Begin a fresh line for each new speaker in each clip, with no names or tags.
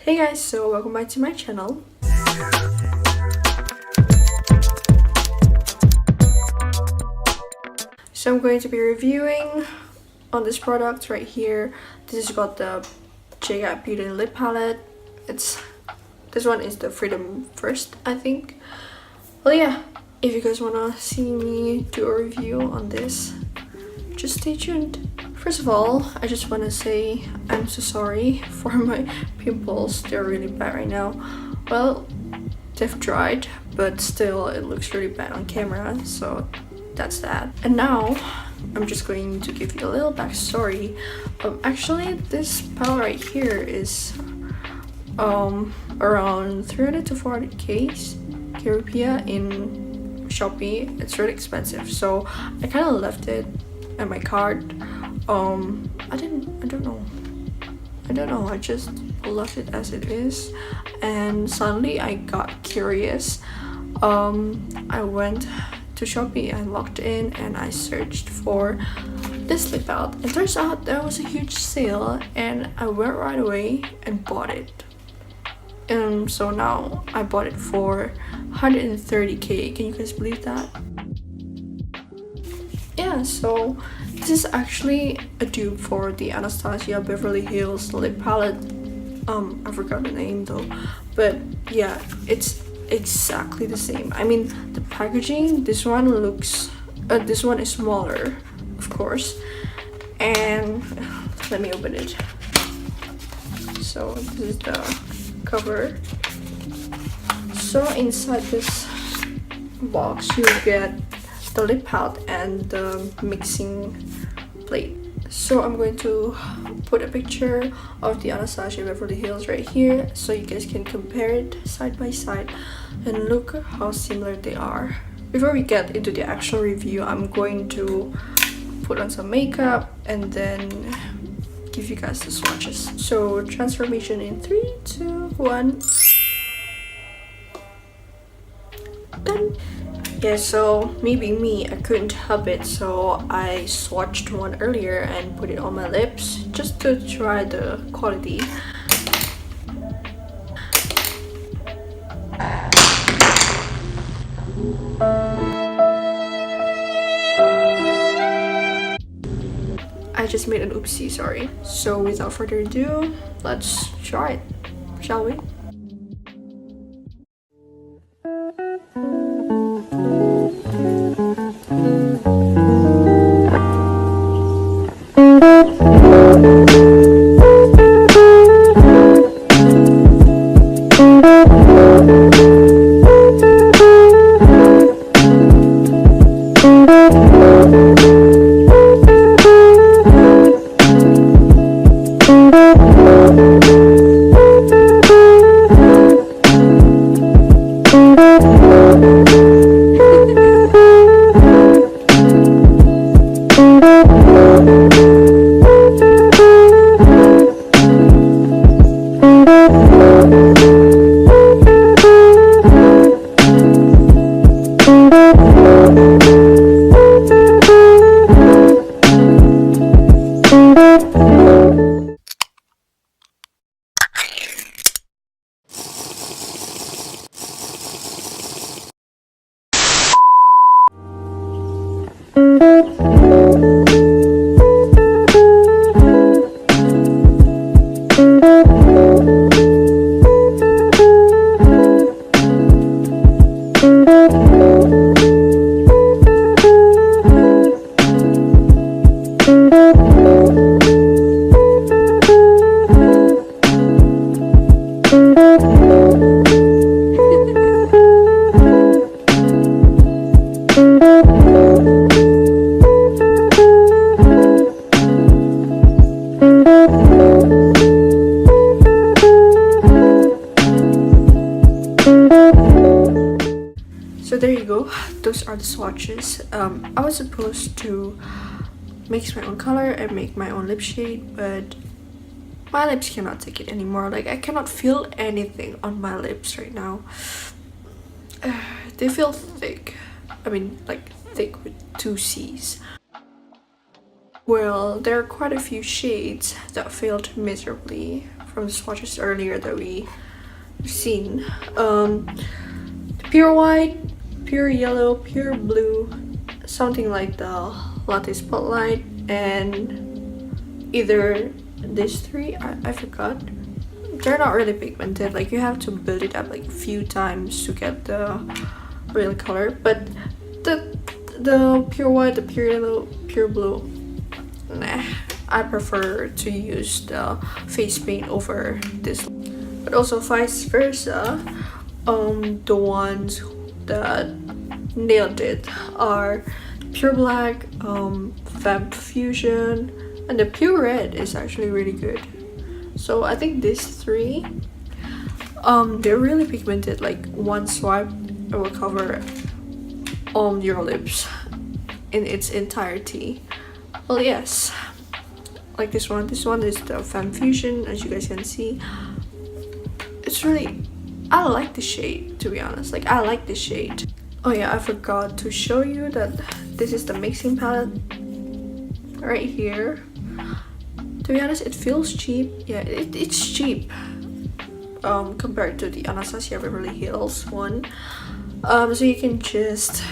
Hey guys, so welcome back to my channel. So I'm going to be reviewing on this product right here. This has got the Jade Beauty lip palette. This one is the Freedom First, I think. Well, yeah, if you guys wanna see me do a review on this, just stay tuned. First of all, I just want to say I'm so sorry for my pimples. They're really bad right now. Well, they've dried, but still it looks really bad on camera, so that's that. And now I'm just going to give you a little backstory. Actually, this palette right here is around 300 to 400k rupiah in Shopee. It's really expensive, so I kind of left it in my cart. I don't know, I just left it as it is, and suddenly I got curious. I went to Shopee, I logged in and I searched for this lip palette. It turns out there was a huge sale and I went right away and bought it. So now I bought it for 130k. Can you guys believe that? Yeah, so this is actually a dupe for the Anastasia Beverly Hills lip palette. I forgot the name though, but yeah, it's exactly the same. I mean, the packaging, this one is smaller, of course, and let me open it. So this is the cover. So inside this box you get the lip palette and the mixing plate. So I'm going to put a picture of the Anastasia Beverly Hills right here so you guys can compare it side by side and look how similar they are. Before we get into the actual review, I'm going to put on some makeup and then give you guys the swatches. So transformation in 3, 2, 1. Done. Yeah, so maybe me, I couldn't help it, so I swatched one earlier and put it on my lips just to try the quality. I just made an oopsie, sorry. So without further ado, let's try it, shall we? So there you go, those are the swatches. I was supposed to mix my own color and make my own lip shade, but my lips cannot take it anymore. Like, I cannot feel anything on my lips right now. They feel thick. I mean, like thick with 2 C's. Well, there are quite a few shades that failed miserably from the swatches earlier that we seen. Pure white, pure yellow, pure blue, something like the latte spotlight, and either these three, I forgot. They're not really pigmented, like you have to build it up like a few times to get the real color, but the pure white, the pure yellow, pure blue, nah, I prefer to use the face paint over this. But also vice versa, the ones that nailed it are pure black, Fab Fusion, and the pure red is actually really good. So I think these three, they're really pigmented, like one swipe it will cover your lips in its entirety. Well, yes, like this one is the Femme Fusion, as you guys can see. It's really, I like the shade, to be honest, like I like the shade. Oh yeah, I forgot to show you that this is the mixing palette right here. To be honest, it feels cheap. Yeah, it's cheap compared to the Anastasia Beverly Hills one. So you can just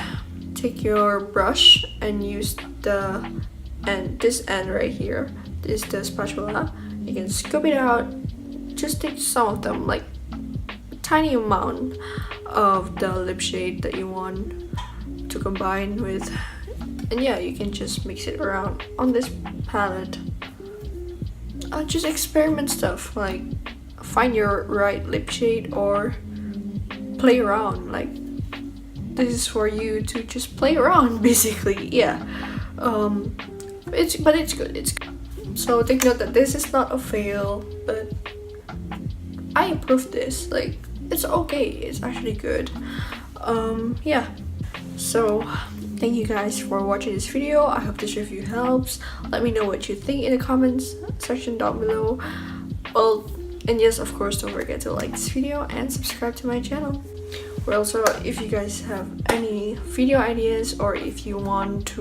take your brush and use this end right here. This is the spatula. You can scoop it out. Just take some of them, like a tiny amount of the lip shade that you want to combine with, and yeah, you can just mix it around on this palette. Just experiment stuff, like find your right lip shade or play around. Like this is for you to just play around, basically. Yeah, it's good. It's good. So take note that this is not a fail, but I approve this. Like it's okay. It's actually good. Yeah. So thank you guys for watching this video. I hope this review helps. Let me know what you think in the comments section down below. Well, and yes, of course, don't forget to like this video and subscribe to my channel. Or also, if you guys have any video ideas, or if you want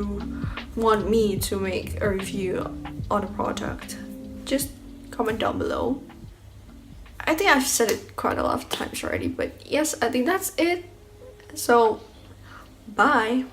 me to make a review on a product, just comment down below. I think I've said it quite a lot of times already, but yes, I think that's it. So bye.